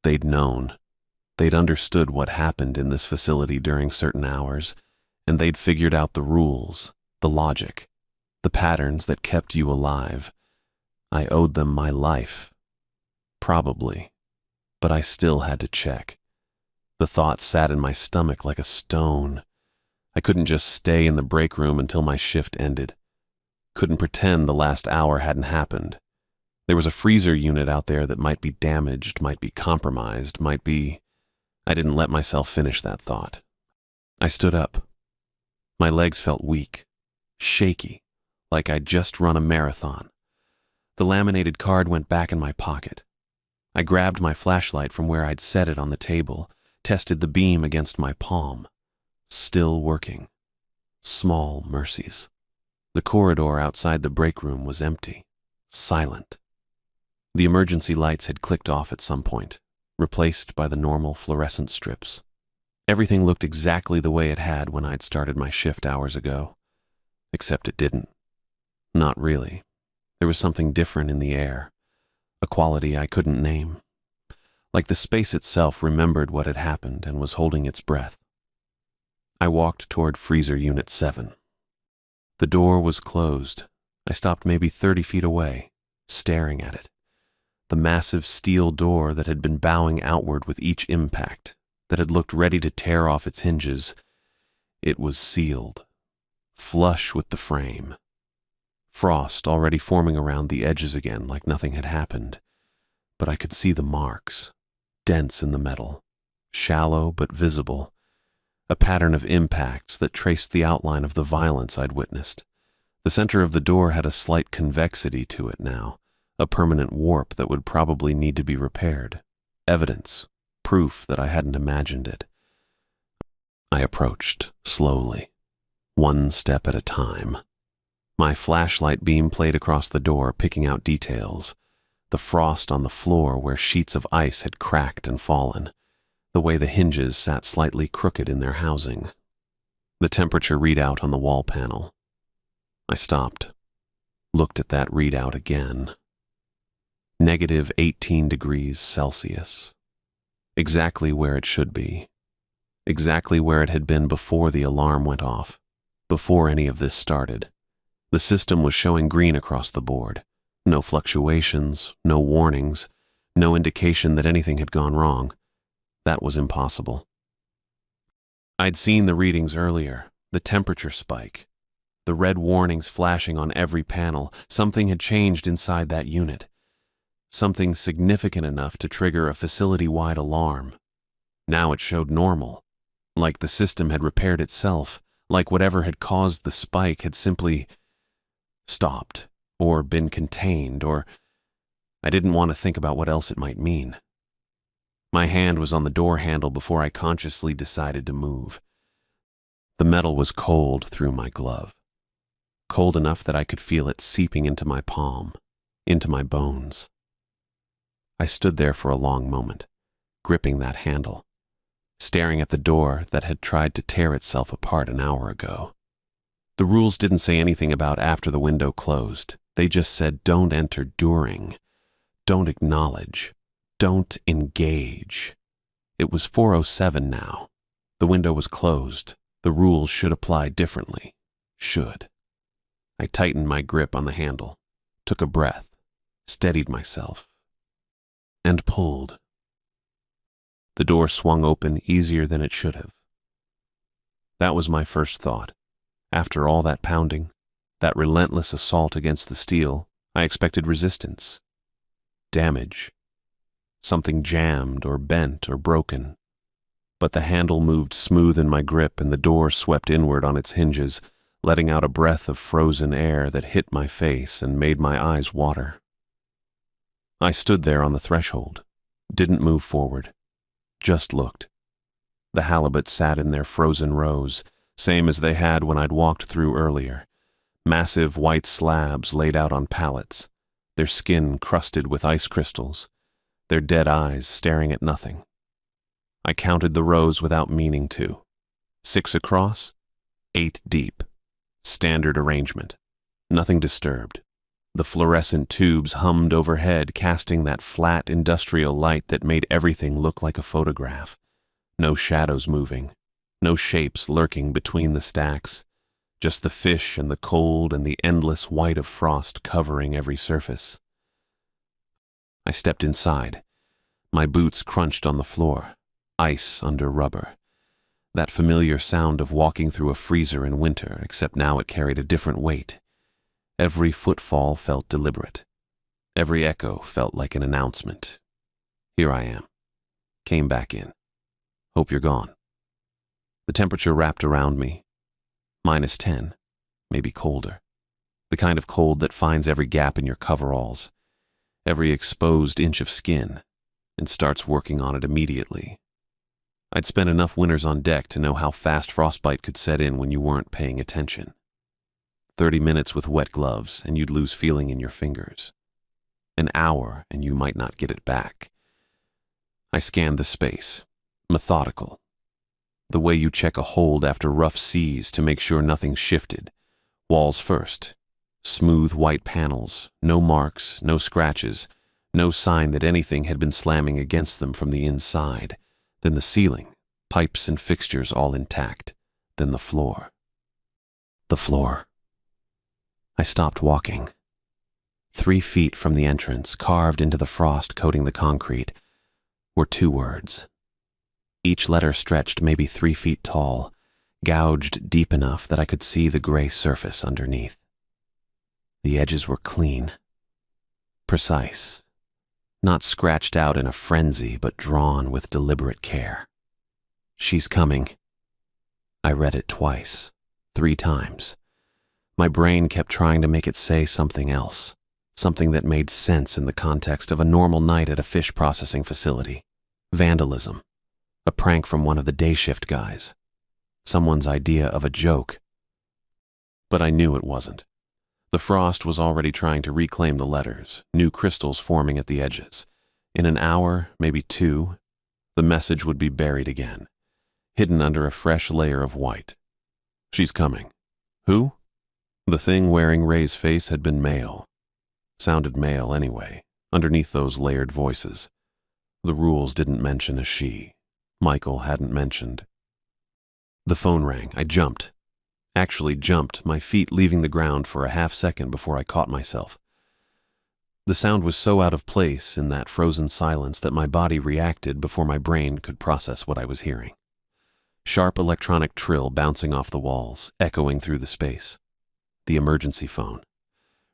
they'd known. They'd understood what happened in this facility during certain hours, and they'd figured out the rules, the logic, the patterns that kept you alive. I owed them my life. Probably. But I still had to check. The thought sat in my stomach like a stone. I couldn't just stay in the break room until my shift ended. Couldn't pretend the last hour hadn't happened. There was a freezer unit out there that might be damaged, might be compromised, might be... I didn't let myself finish that thought. I stood up. My legs felt weak, shaky, like I'd just run a marathon. The laminated card went back in my pocket. I grabbed my flashlight from where I'd set it on the table, tested the beam against my palm. Still working. Small mercies. The corridor outside the break room was empty, silent. The emergency lights had clicked off at some point, replaced by the normal fluorescent strips. Everything looked exactly the way it had when I'd started my shift hours ago. Except it didn't. Not really. There was something different in the air, a quality I couldn't name. Like the space itself remembered what had happened and was holding its breath. I walked toward freezer unit 7. The door was closed. I stopped maybe 30 feet away, staring at it. The massive steel door that had been bowing outward with each impact, that had looked ready to tear off its hinges. It was sealed, flush with the frame. Frost already forming around the edges again like nothing had happened. But I could see the marks, dense in the metal, shallow but visible, a pattern of impacts that traced the outline of the violence I'd witnessed. The center of the door had a slight convexity to it now, a permanent warp that would probably need to be repaired. Evidence, proof that I hadn't imagined it. I approached, slowly. one step at a time. My flashlight beam played across the door, picking out details. The frost on the floor where sheets of ice had cracked and fallen. The way the hinges sat slightly crooked in their housing. The temperature readout on the wall panel. I stopped, looked at that readout again. -18 degrees Celsius. Exactly where it should be. Exactly where it had been before the alarm went off, before any of this started. The system was showing green across the board. No fluctuations, no warnings, no indication that anything had gone wrong. That was impossible. I'd seen the readings earlier, the temperature spike, the red warnings flashing on every panel. Something had changed inside that unit. Something significant enough to trigger a facility-wide alarm. Now it showed normal, like the system had repaired itself, like whatever had caused the spike had simply stopped, or been contained, or I didn't want to think about what else it might mean. My hand was on the door handle before I consciously decided to move. The metal was cold through my glove, cold enough that I could feel it seeping into my palm, into my bones. I stood there for a long moment, gripping that handle, staring at the door that had tried to tear itself apart an hour ago. The rules didn't say anything about after the window closed. They just said don't enter during, don't acknowledge, don't engage. It was 4:07 now. The window was closed. The rules should apply differently. Should. I tightened my grip on the handle, took a breath, steadied myself, and pulled. The door swung open easier than it should have. That was my first thought. After all that pounding, that relentless assault against the steel, I expected resistance, damage, something jammed or bent or broken. But the handle moved smooth in my grip and the door swept inward on its hinges, letting out a breath of frozen air that hit my face and made my eyes water. I stood there on the threshold, didn't move forward, just looked. The halibut sat in their frozen rows, same as they had when I'd walked through earlier. Massive white slabs laid out on pallets, their skin crusted with ice crystals, their dead eyes staring at nothing. I counted the rows without meaning to. 6 across, 8 deep. Standard arrangement. Nothing disturbed. The fluorescent tubes hummed overhead, casting that flat industrial light that made everything look like a photograph. No shadows moving. No shapes lurking between the stacks. Just the fish and the cold and the endless white of frost covering every surface. I stepped inside. My boots crunched on the floor. Ice under rubber. That familiar sound of walking through a freezer in winter, except now it carried a different weight. Every footfall felt deliberate. Every echo felt like an announcement. Here I am. Came back in. Hope you're gone. The temperature wrapped around me. -10, maybe colder. The kind of cold that finds every gap in your coveralls, every exposed inch of skin, and starts working on it immediately. I'd spent enough winters on deck to know how fast frostbite could set in when you weren't paying attention. 30 minutes with wet gloves and you'd lose feeling in your fingers. An hour and you might not get it back. I scanned the space, methodical. The way you check a hold after rough seas to make sure nothing shifted. Walls first. Smooth white panels, no marks, no scratches, no sign that anything had been slamming against them from the inside. Then the ceiling, pipes and fixtures all intact. Then the floor. The floor. I stopped walking. 3 feet from the entrance, carved into the frost coating the concrete, were 2 words. Each letter stretched maybe 3 feet tall, gouged deep enough that I could see the gray surface underneath. The edges were clean, precise, not scratched out in a frenzy, but drawn with deliberate care. She's coming. I read it twice, 3 times. My brain kept trying to make it say something else, something that made sense in the context of a normal night at a fish processing facility. Vandalism. A prank from one of the day shift guys. Someone's idea of a joke. But I knew it wasn't. The frost was already trying to reclaim the letters, new crystals forming at the edges. In an hour, maybe two, the message would be buried again, hidden under a fresh layer of white. She's coming. Who? The thing wearing Ray's face had been male. Sounded male anyway, underneath those layered voices. The rules didn't mention a she. Michael hadn't mentioned. The phone rang. I jumped. Actually jumped, my feet leaving the ground for a half second before I caught myself. The sound was so out of place in that frozen silence that my body reacted before my brain could process what I was hearing. Sharp electronic trill bouncing off the walls, echoing through the space. The emergency phone.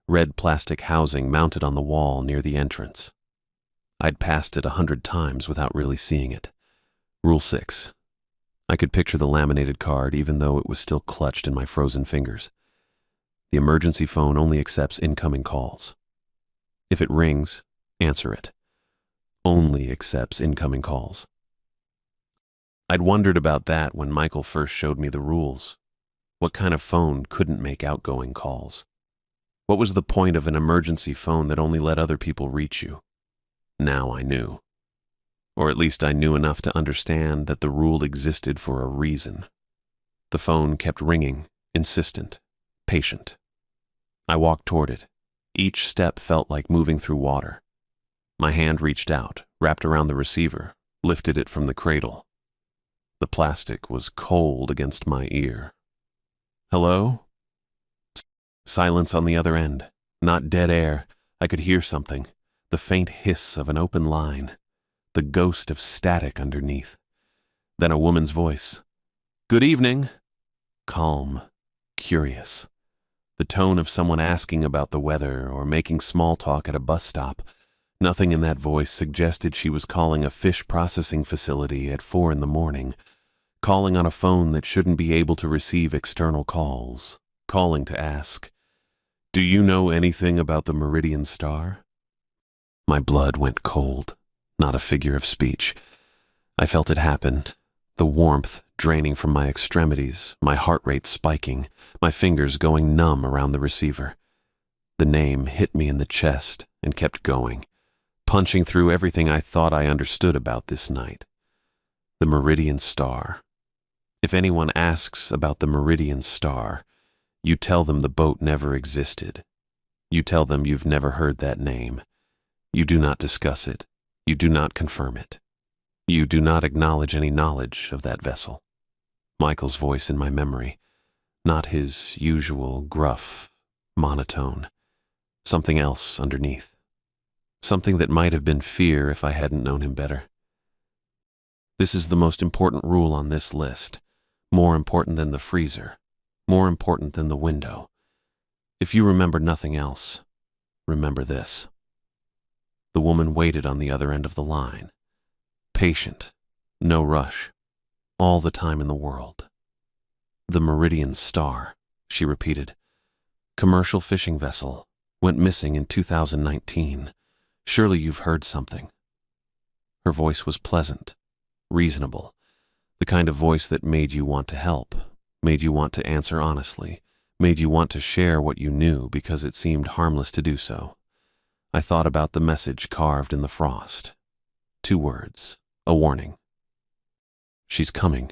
Red plastic housing mounted on the wall near the entrance. I'd passed it 100 times without really seeing it. Rule 6. I could picture the laminated card even though it was still clutched in my frozen fingers. The emergency phone only accepts incoming calls. If it rings, answer it. Only accepts incoming calls. I'd wondered about that when Michael first showed me the rules. What kind of phone couldn't make outgoing calls? What was the point of an emergency phone that only let other people reach you? Now I knew. Or at least I knew enough to understand that the rule existed for a reason. The phone kept ringing, insistent, patient. I walked toward it. Each step felt like moving through water. My hand reached out, wrapped around the receiver, lifted it from the cradle. The plastic was cold against my ear. Hello? Silence on the other end. Not dead air. I could hear something. The faint hiss of an open line. The ghost of static underneath. Then a woman's voice. Good evening. Calm. Curious. The tone of someone asking about the weather or making small talk at a bus stop. Nothing in that voice suggested she was calling a fish processing facility at 4 a.m, calling on a phone that shouldn't be able to receive external calls, calling to ask, "Do you know anything about the Meridian Star?" My blood went cold, not a figure of speech. I felt it happen, the warmth draining from my extremities, my heart rate spiking, my fingers going numb around the receiver. The name hit me in the chest and kept going, punching through everything I thought I understood about this night. The Meridian Star. If anyone asks about the Meridian Star, you tell them the boat never existed. You tell them you've never heard that name. You do not discuss it. You do not confirm it. You do not acknowledge any knowledge of that vessel. Michael's voice in my memory, not his usual gruff, monotone. Something else underneath. Something that might have been fear if I hadn't known him better. This is the most important rule on this list. More important than the freezer. More important than the window. If you remember nothing else, remember this. The woman waited on the other end of the line. Patient. No rush. All the time in the world. The Meridian Star, she repeated. Commercial fishing vessel. Went missing in 2019. Surely you've heard something. Her voice was pleasant, reasonable, the kind of voice that made you want to help, made you want to answer honestly, made you want to share what you knew because it seemed harmless to do so. I thought about the message carved in the frost. 2 words, a warning. She's coming.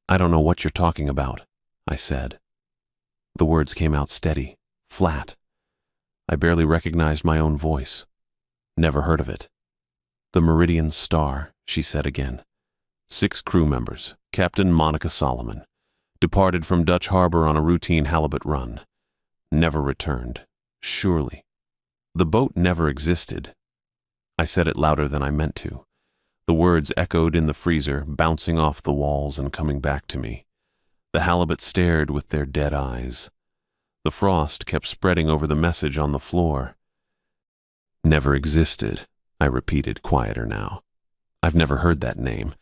I don't know what you're talking about, I said. The words came out steady, flat. I barely recognized my own voice. Never heard of it. The Meridian Star, she said again. 6 crew members, Captain Monica Solomon. Departed from Dutch Harbor on a routine halibut run. Never returned. Surely. The boat never existed. I said it louder than I meant to. The words echoed in the freezer, bouncing off the walls and coming back to me. The halibut stared with their dead eyes. The frost kept spreading over the message on the floor. Never existed, I repeated, quieter now. I've never heard that name.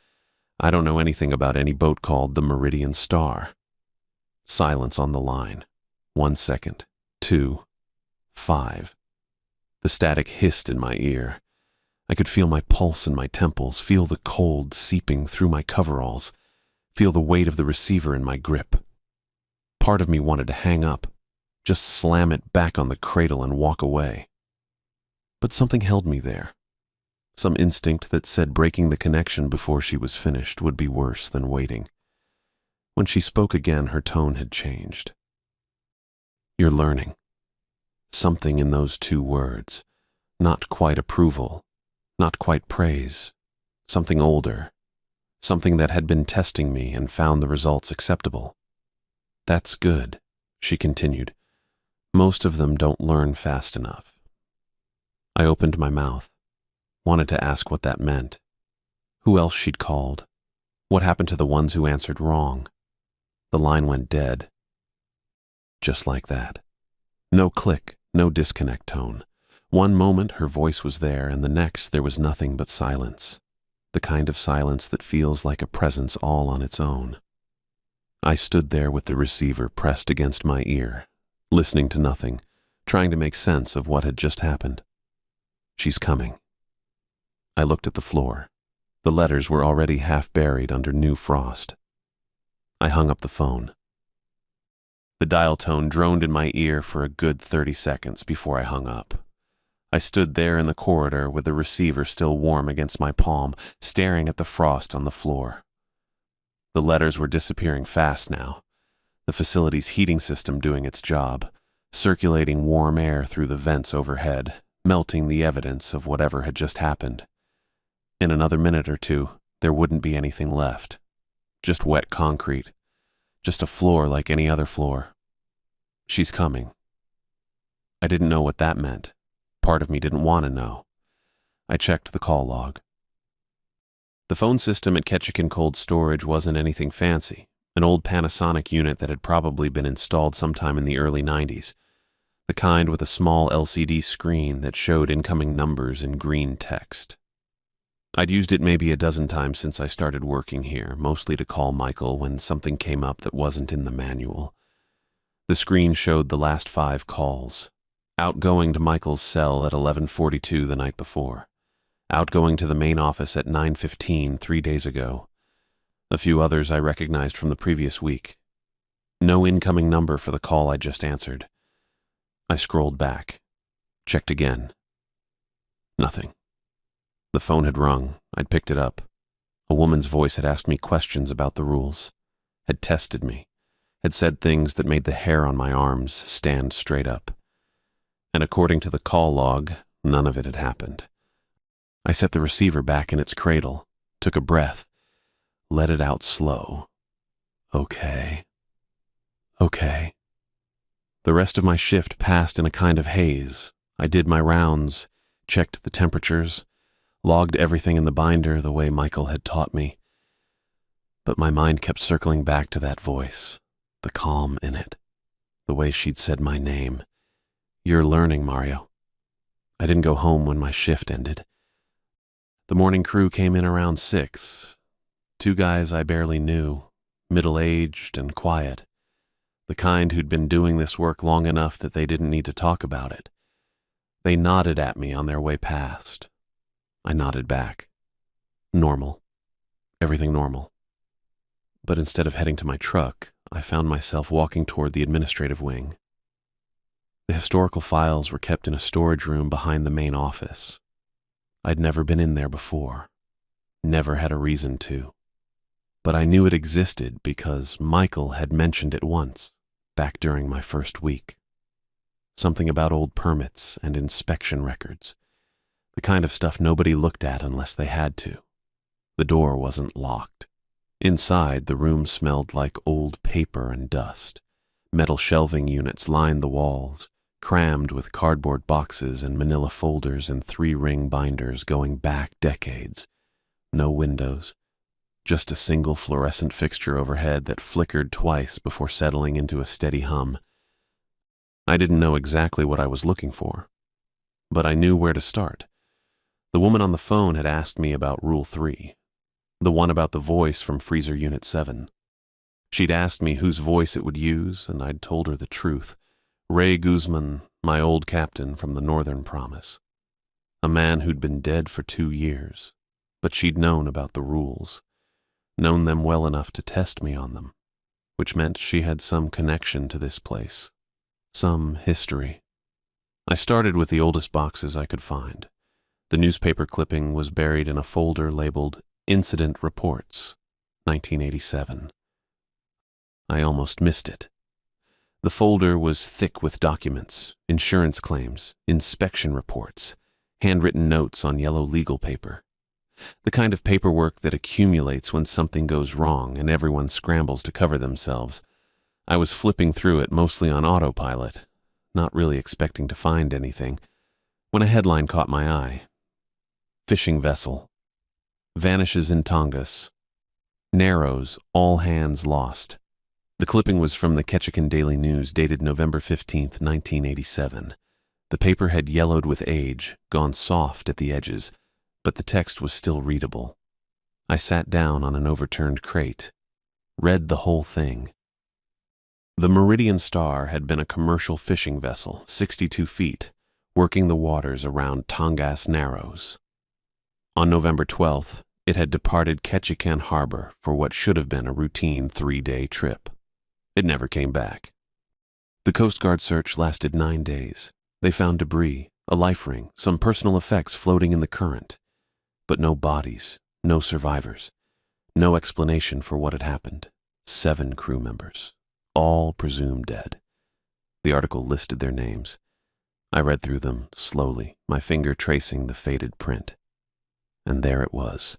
I don't know anything about any boat called the Meridian Star. Silence on the line. 1 second. 2. 5. The static hissed in my ear. I could feel my pulse in my temples, feel the cold seeping through my coveralls, feel the weight of the receiver in my grip. Part of me wanted to hang up, just slam it back on the cradle and walk away. But something held me there. Some instinct that said breaking the connection before she was finished would be worse than waiting. When she spoke again, her tone had changed. "You're learning." Something in those two words. Not quite approval, not quite praise. Something older. Something that had been testing me and found the results acceptable. "That's good," she continued. "Most of them don't learn fast enough." I opened my mouth, wanted to ask what that meant. Who else she'd called? What happened to the ones who answered wrong? The line went dead. Just like that. No click, no disconnect tone. One moment her voice was there, and the next there was nothing but silence. The kind of silence that feels like a presence all on its own. I stood there with the receiver pressed against my ear, listening to nothing, trying to make sense of what had just happened. She's coming. I looked at the floor. The letters were already half buried under new frost. I hung up the phone. The dial tone droned in my ear for a good 30 seconds before I hung up. I stood there in the corridor with the receiver still warm against my palm, staring at the frost on the floor. The letters were disappearing fast now, the facility's heating system doing its job, circulating warm air through the vents overhead, melting the evidence of whatever had just happened. In another minute or two, there wouldn't be anything left. Just wet concrete. Just a floor like any other floor. She's coming. I didn't know what that meant. Part of me didn't want to know. I checked the call log. The phone system at Ketchikan Cold Storage wasn't anything fancy, an old Panasonic unit that had probably been installed sometime in the early 90s, the kind with a small LCD screen that showed incoming numbers in green text. I'd used it maybe a dozen times since I started working here, mostly to call Michael when something came up that wasn't in the manual. The screen showed the last 5 calls. Outgoing to Michael's cell at 11:42 the night before. Outgoing to the main office at 9:15 3 days ago. A few others I recognized from the previous week. No incoming number for the call I just answered. I scrolled back. Checked again. Nothing. The phone had rung. I'd picked it up. A woman's voice had asked me questions about the rules. Had tested me. Had said things that made the hair on my arms stand straight up. And according to the call log, none of it had happened. I set the receiver back in its cradle, took a breath, let it out slow. Okay. The rest of my shift passed in a kind of haze. I did my rounds, checked the temperatures, logged everything in the binder the way Michael had taught me. But my mind kept circling back to that voice, the calm in it, the way she'd said my name. "You're learning, Mario." I didn't go home when my shift ended. The morning crew came in around 6. 2 guys I barely knew, middle-aged and quiet. The kind who'd been doing this work long enough that they didn't need to talk about it. They nodded at me on their way past. I nodded back. Normal. Everything normal. But instead of heading to my truck, I found myself walking toward the administrative wing. The historical files were kept in a storage room behind the main office. I'd never been in there before. Never had a reason to. But I knew it existed because Michael had mentioned it once, back during my first week. Something about old permits and inspection records. The kind of stuff nobody looked at unless they had to. The door wasn't locked. Inside, the room smelled like old paper and dust. Metal shelving units lined the walls, crammed with cardboard boxes and manila folders and 3-ring binders going back decades. No windows. Just a single fluorescent fixture overhead that flickered twice before settling into a steady hum. I didn't know exactly what I was looking for, but I knew where to start. The woman on the phone had asked me about Rule 3, the one about the voice from Freezer Unit 7. She'd asked me whose voice it would use, and I'd told her the truth. Ray Guzman, my old captain from the Northern Promise. A man who'd been dead for 2 years, but she'd known about the rules. Known them well enough to test me on them. which meant she had some connection to this place, some history. I started with the oldest boxes I could find. The newspaper clipping was buried in a folder labeled Incident Reports, 1987. I almost missed it. The folder was thick with documents, insurance claims, inspection reports, handwritten notes on yellow legal paper. The kind of paperwork that accumulates when something goes wrong and everyone scrambles to cover themselves. I was flipping through it mostly on autopilot, not really expecting to find anything, when a headline caught my eye. Fishing vessel. Vanishes in Tongass. Narrows, all hands lost. The clipping was from the Ketchikan Daily News dated November 15, 1987. The paper had yellowed with age, gone soft at the edges, but the text was still readable. I sat down on an overturned crate, read the whole thing. The Meridian Star had been a commercial fishing vessel, 62 feet, working the waters around Tongass Narrows. On November 12th, it had departed Ketchikan Harbor for what should have been a routine 3-day trip. It never came back. The Coast Guard search lasted 9 days. They found debris, a life ring, some personal effects floating in the current. But no bodies, no survivors, no explanation for what had happened. 7 crew members, all presumed dead. The article listed their names. I read through them slowly, my finger tracing the faded print. And there it was,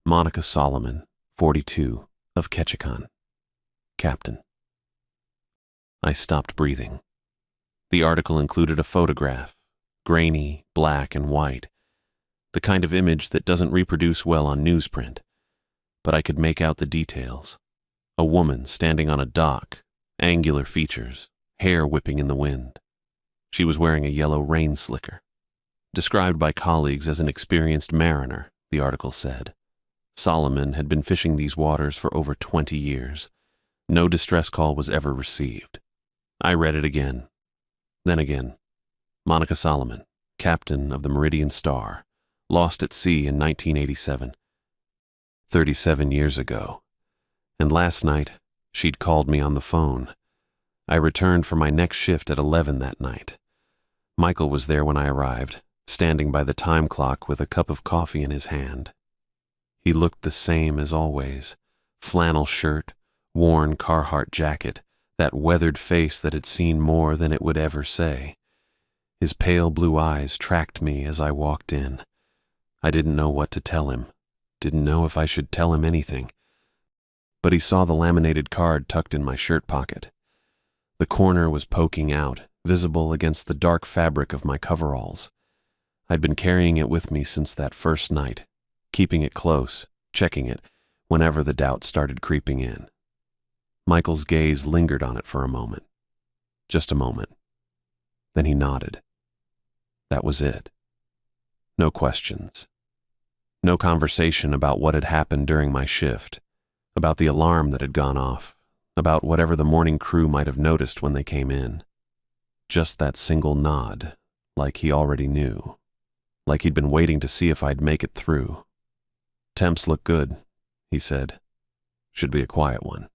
Monica Solomon, 42, of Ketchikan, captain. I stopped breathing. The article included a photograph, grainy, black and white, the kind of image that doesn't reproduce well on newsprint, but I could make out the details. A woman standing on a dock, angular features, hair whipping in the wind. She was wearing a yellow rain slicker. Described by colleagues as an experienced mariner, the article said. Solomon had been fishing these waters for over 20 years. No distress call was ever received. I read it again. Then again. Monica Solomon, captain of the Meridian Star, lost at sea in 1987. 37 years ago. And last night, she'd called me on the phone. I returned for my next shift at 11 that night. Michael was there when I arrived, standing by the time clock with a cup of coffee in his hand. He looked the same as always. Flannel shirt, worn Carhartt jacket, that weathered face that had seen more than it would ever say. His pale blue eyes tracked me as I walked in. I didn't know what to tell him, didn't know if I should tell him anything. But he saw the laminated card tucked in my shirt pocket. The corner was poking out, visible against the dark fabric of my coveralls. I'd been carrying it with me since that first night, keeping it close, checking it, whenever the doubt started creeping in. Michael's gaze lingered on it for a moment. Just a moment. Then he nodded. That was it. No questions. No conversation about what had happened during my shift, about the alarm that had gone off, about whatever the morning crew might have noticed when they came in. Just that single nod, like he already knew, like he'd been waiting to see if I'd make it through. Temps look good, he said. Should be a quiet one.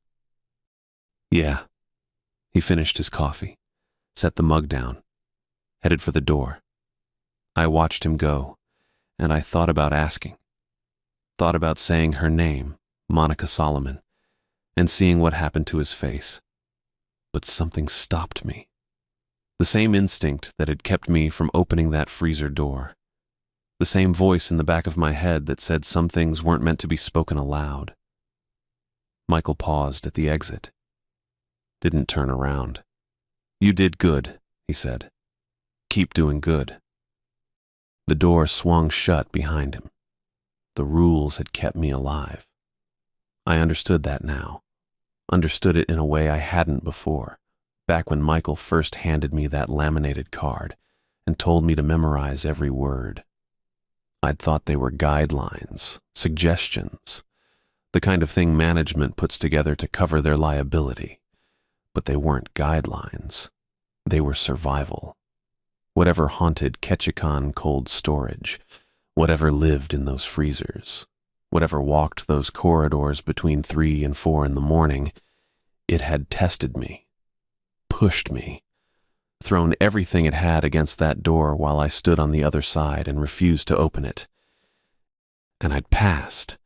Yeah. He finished his coffee, set the mug down, headed for the door. I watched him go, and I thought about asking. Thought about saying her name, Monica Solomon, and seeing what happened to his face. But something stopped me. The same instinct that had kept me from opening that freezer door. The same voice in the back of my head that said some things weren't meant to be spoken aloud. Michael paused at the exit. Didn't turn around. You did good, he said. Keep doing good. The door swung shut behind him. The rules had kept me alive. I understood that now. Understood it in a way I hadn't before, back when Michael first handed me that laminated card and told me to memorize every word. I'd thought they were guidelines, suggestions, the kind of thing management puts together to cover their liability. But they weren't guidelines. They were survival. Whatever haunted Ketchikan cold storage, whatever lived in those freezers, whatever walked those corridors between 3 and 4 in the morning, It had tested me, pushed me, thrown everything it had against that door while I stood on the other side and refused to open it. And I'd passed.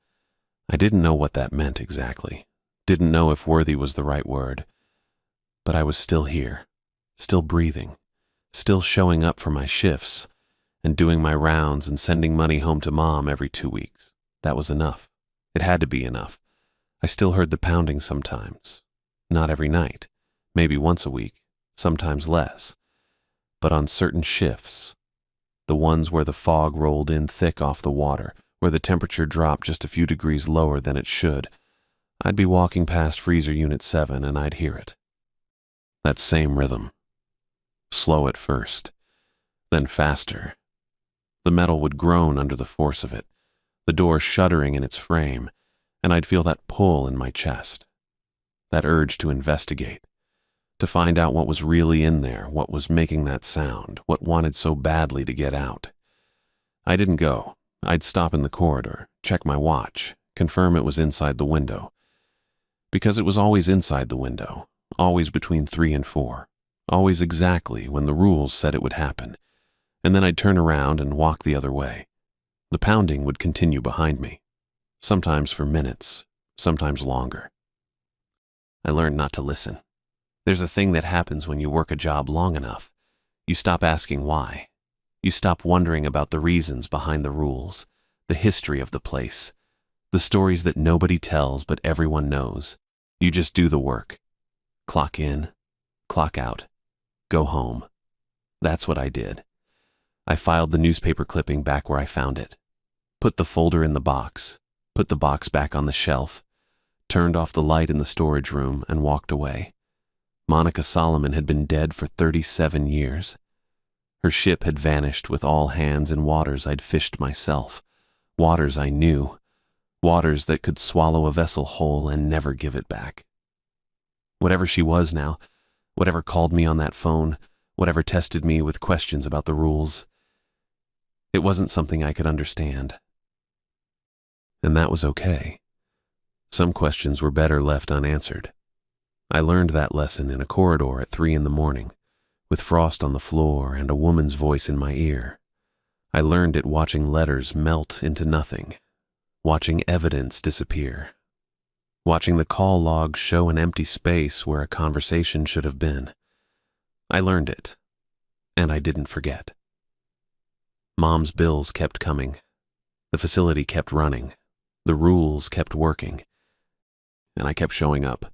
I didn't know what that meant exactly. Didn't know if worthy was the right word. But I was still here, still breathing, still showing up for my shifts, and doing my rounds and sending money home to Mom every 2 weeks. That was enough. It had to be enough. I still heard the pounding sometimes. Not every night. Maybe once a week, sometimes less. But on certain shifts, the ones where the fog rolled in thick off the water, where the temperature dropped just a few degrees lower than it should, I'd be walking past Freezer Unit 7 and I'd hear it. That same rhythm. Slow at first, then faster. The metal would groan under the force of it, the door shuddering in its frame, and I'd feel that pull in my chest. That urge to investigate, to find out what was really in there, what was making that sound, what wanted so badly to get out. I didn't go. I'd stop in the corridor, check my watch, confirm it was inside the window. Because it was always inside the window, always between 3 and 4, always exactly when the rules said it would happen, and then I'd turn around and walk the other way. The pounding would continue behind me, sometimes for minutes, sometimes longer. I learned not to listen. There's a thing that happens when you work a job long enough. You stop asking why. You stop wondering about the reasons behind the rules, the history of the place, the stories that nobody tells but everyone knows. You just do the work. Clock in, clock out, go home. That's what I did. I filed the newspaper clipping back where I found it, put the folder in the box, put the box back on the shelf, turned off the light in the storage room, and walked away. Monica Solomon had been dead for 37 years. Her ship had vanished with all hands in waters I'd fished myself, waters I knew, waters that could swallow a vessel whole and never give it back. Whatever she was now, whatever called me on that phone, whatever tested me with questions about the rules, it wasn't something I could understand. And that was okay. Some questions were better left unanswered. I learned that lesson in a corridor at 3 in the morning, with frost on the floor and a woman's voice in my ear. I learned it watching letters melt into nothing, watching evidence disappear, watching the call log show an empty space where a conversation should have been. I learned it, and I didn't forget. Mom's bills kept coming. The facility kept running. The rules kept working. And I kept showing up.